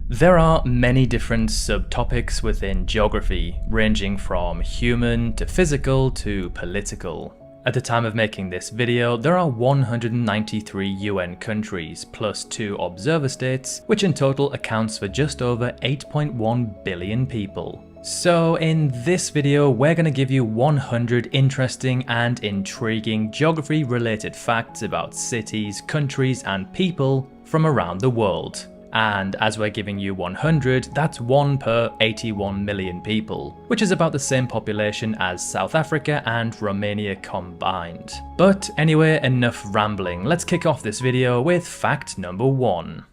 There are many different subtopics within geography, ranging from human to physical to political. At the time of making this video, there are 193 UN countries plus 2 observer states, which in total accounts for just over 8.1 billion people. So in this video, we're going to give you 100 interesting and intriguing geography related facts about cities, countries and people from around the world. And as we're giving you 100, that's 1 per 81 million people, which is about the same population as South Africa and Romania combined. But anyway, enough rambling, let's kick off this video with fact number 1.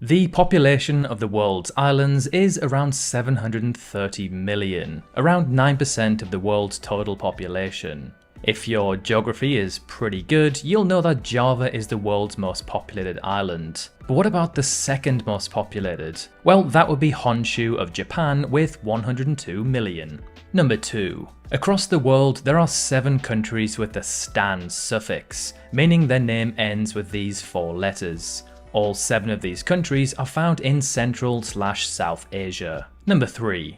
The population of the world's islands is around 730 million, around 9% of the world's total population. If your geography is pretty good, you'll know that Java is the world's most populated island. But what about the second most populated? Well, that would be Honshu of Japan with 102 million. Number 2. Across the world, there are 7 countries with the stan suffix, meaning their name ends with these 4 letters. All 7 of these countries are found in Central/South Asia. Number 3.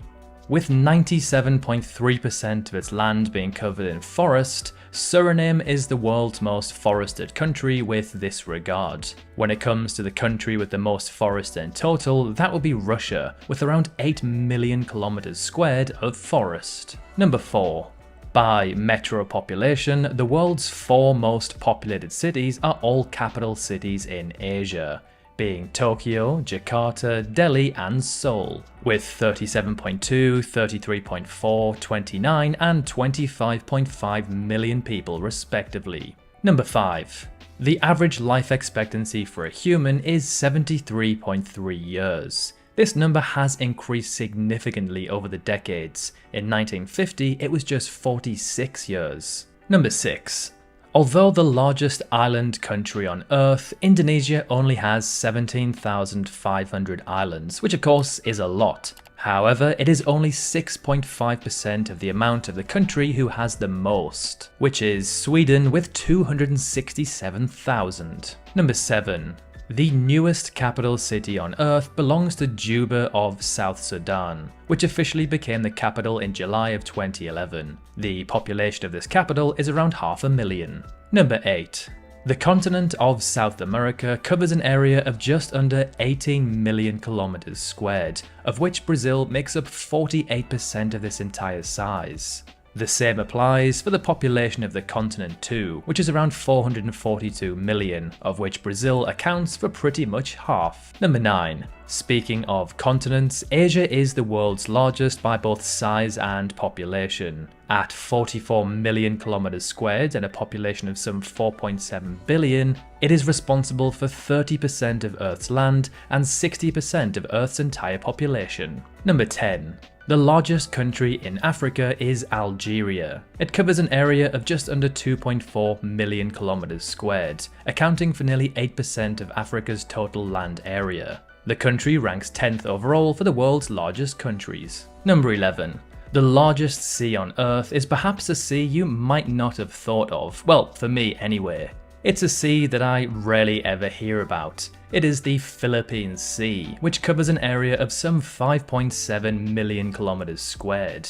With 97.3% of its land being covered in forest, Suriname is the world's most forested country with this regard. When it comes to the country with the most forest in total, that would be Russia, with around 8 million kilometers squared of forest. Number 4. By metro population, the world's 4 most populated cities are all capital cities in Asia, being Tokyo, Jakarta, Delhi and Seoul, with 37.2, 33.4, 29 and 25.5 million people respectively. Number 5. The average life expectancy for a human is 73.3 years. This number has increased significantly over the decades. In 1950, it was just 46 years. Number 6. Although the largest island country on Earth, Indonesia only has 17,500 islands, which of course is a lot. However, it is only 6.5% of the amount of the country who has the most, which is Sweden with 267,000. Number 7. The newest capital city on Earth belongs to Juba of South Sudan, which officially became the capital in July of 2011. The population of this capital is around 500,000. Number 8. The continent of South America covers an area of just under 18 million kilometers squared, of which Brazil makes up 48% of this entire size. The same applies for the population of the continent too, which is around 442 million, of which Brazil accounts for pretty much half. Number 9. Speaking of continents, Asia is the world's largest by both size and population. At 44 million kilometers squared and a population of some 4.7 billion, it is responsible for 30% of Earth's land and 60% of Earth's entire population. Number 10. The largest country in Africa is Algeria. It covers an area of just under 2.4 million kilometers squared, accounting for nearly 8% of Africa's total land area. The country ranks 10th overall for the world's largest countries. Number 11. The largest sea on Earth is perhaps a sea you might not have thought of, well, for me anyway. It's a sea that I rarely ever hear about. It is the Philippine Sea, which covers an area of some 5.7 million kilometers squared.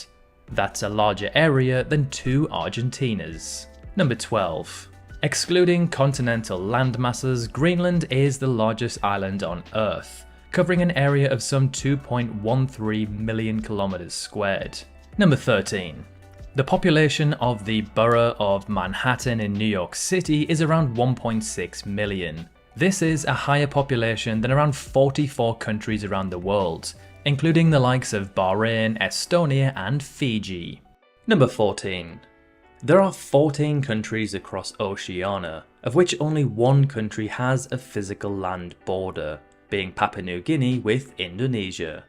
That's a larger area than 2 Argentinas. Number 12. Excluding continental landmasses, Greenland is the largest island on Earth, covering an area of some 2.13 million kilometers squared. Number 13. The population of the borough of Manhattan in New York City is around 1.6 million. This is a higher population than around 44 countries around the world, including the likes of Bahrain, Estonia and Fiji. Number 14. There are 14 countries across Oceania, of which only 1 country has a physical land border, being Papua New Guinea with Indonesia.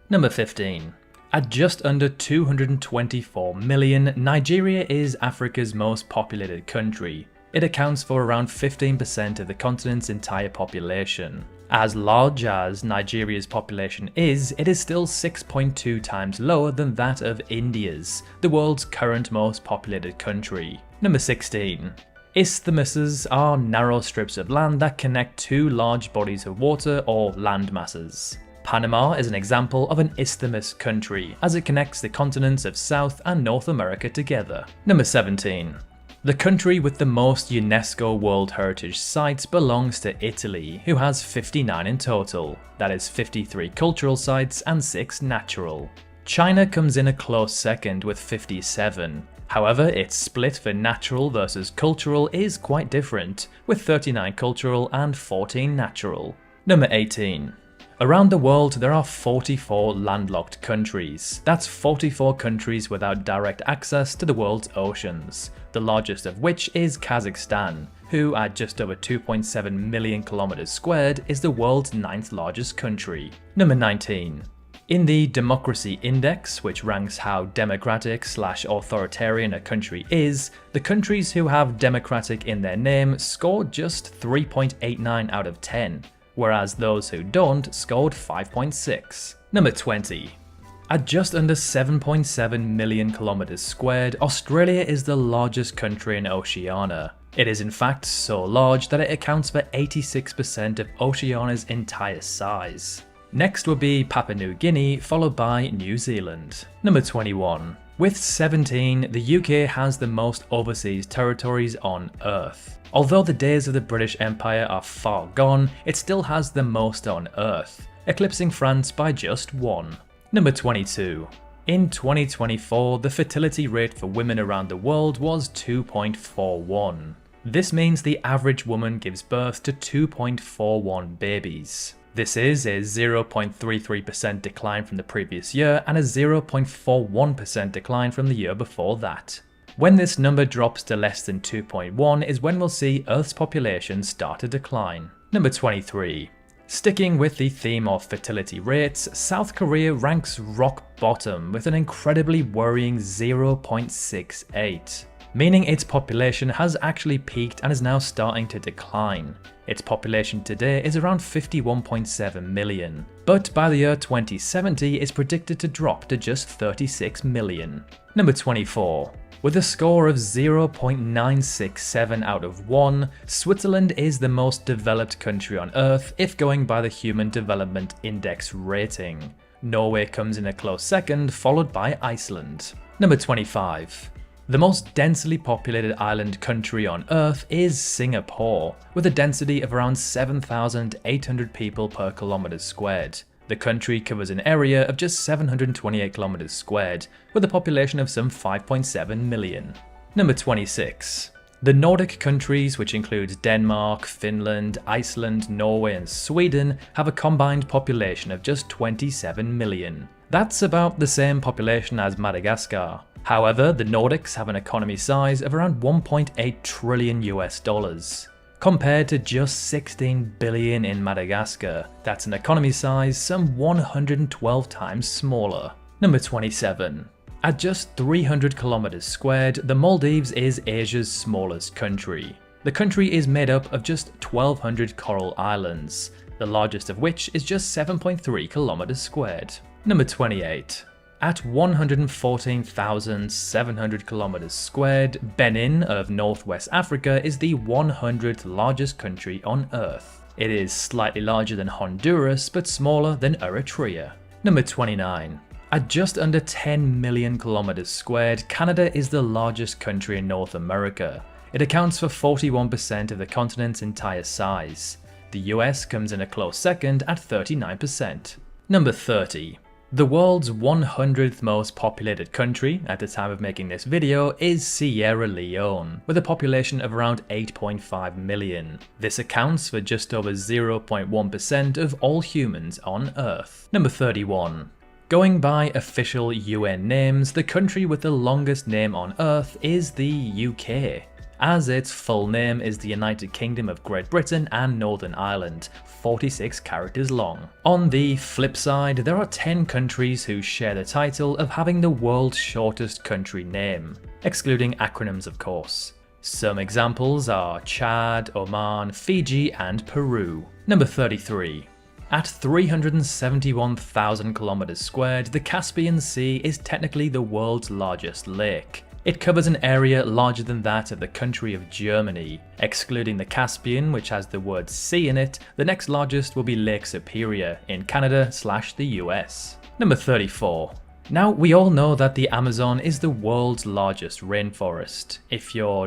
Number 15. At just under 224 million, Nigeria is Africa's most populated country. It accounts for around 15% of the continent's entire population. As large as Nigeria's population is, it is still 6.2 times lower than that of India's, the world's current most populated country. Number 16. Isthmuses are narrow strips of land that connect two large bodies of water or land masses. Panama is an example of an isthmus country, as it connects the continents of South and North America together. Number 17. The country with the most UNESCO World Heritage Sites belongs to Italy, who has 59 in total. That is 53 cultural sites and 6 natural. China comes in a close second with 57. However, its split for natural versus cultural is quite different, with 39 cultural and 14 natural. Number 18. Around the world there are 44 landlocked countries. That's 44 countries without direct access to the world's oceans, the largest of which is Kazakhstan, who at just over 2.7 million kilometers squared is the world's 9th largest country. Number 19. In the Democracy Index, which ranks how democratic/authoritarian a country is, the countries who have democratic in their name scored just 3.89 out of 10. Whereas those who don't scored 5.6. Number 20. At just under 7.7 million kilometers squared, Australia is the largest country in Oceania. It is in fact so large that it accounts for 86% of Oceania's entire size. Next would be Papua New Guinea, followed by New Zealand. Number 21. With 17, the UK has the most overseas territories on Earth. Although the days of the British Empire are far gone, it still has the most on Earth, eclipsing France by just 1. Number 22. In 2024, the fertility rate for women around the world was 2.41. This means the average woman gives birth to 2.41 babies. This is a 0.33% decline from the previous year and a 0.41% decline from the year before that. When this number drops to less than 2.1 is when we'll see Earth's population start to decline. Number 23. Sticking with the theme of fertility rates, South Korea ranks rock bottom with an incredibly worrying 0.68, meaning its population has actually peaked and is now starting to decline. Its population today is around 51.7 million, but by the year 2070 is predicted to drop to just 36 million. Number 24. With a score of 0.967 out of 1, Switzerland is the most developed country on Earth if going by the Human Development Index rating. Norway comes in a close second, followed by Iceland. Number 25. The most densely populated island country on Earth is Singapore, with a density of around 7,800 people per kilometer squared. The country covers an area of just 728 kilometers squared, with a population of some 5.7 million. Number 26. The Nordic countries, which include Denmark, Finland, Iceland, Norway and Sweden, have a combined population of just 27 million. That's about the same population as Madagascar. However, the Nordics have an economy size of around 1.8 trillion US dollars. Compared to just 16 billion in Madagascar, that's an economy size some 112 times smaller. Number 27. At just 300 kilometers squared, the Maldives is Asia's smallest country. The country is made up of just 1,200 coral islands, the largest of which is just 7.3 kilometers squared. Number 28. At 114,700 kilometers squared, Benin of Northwest Africa is the 100th largest country on Earth. It is slightly larger than Honduras, but smaller than Eritrea. Number 29. At just under 10 million kilometers squared, Canada is the largest country in North America. It accounts for 41% of the continent's entire size. The US comes in a close second at 39%. Number 30. The world's 100th most populated country at the time of making this video is Sierra Leone, with a population of around 8.5 million. This accounts for just over 0.1% of all humans on Earth. Number 31. Going by official UN names, the country with the longest name on Earth is the UK, as its full name is the United Kingdom of Great Britain and Northern Ireland, 46 characters long. On the flip side, there are 10 countries who share the title of having the world's shortest country name, excluding acronyms of course. Some examples are Chad, Oman, Fiji and Peru. Number 33. At 371,000 kilometers squared, the Caspian Sea is technically the world's largest lake. It covers an area larger than that of the country of Germany. Excluding the Caspian, which has the word sea in it, the next largest will be Lake Superior in Canada/the US. Number 34. Now, we all know that the Amazon is the world's largest rainforest. If you're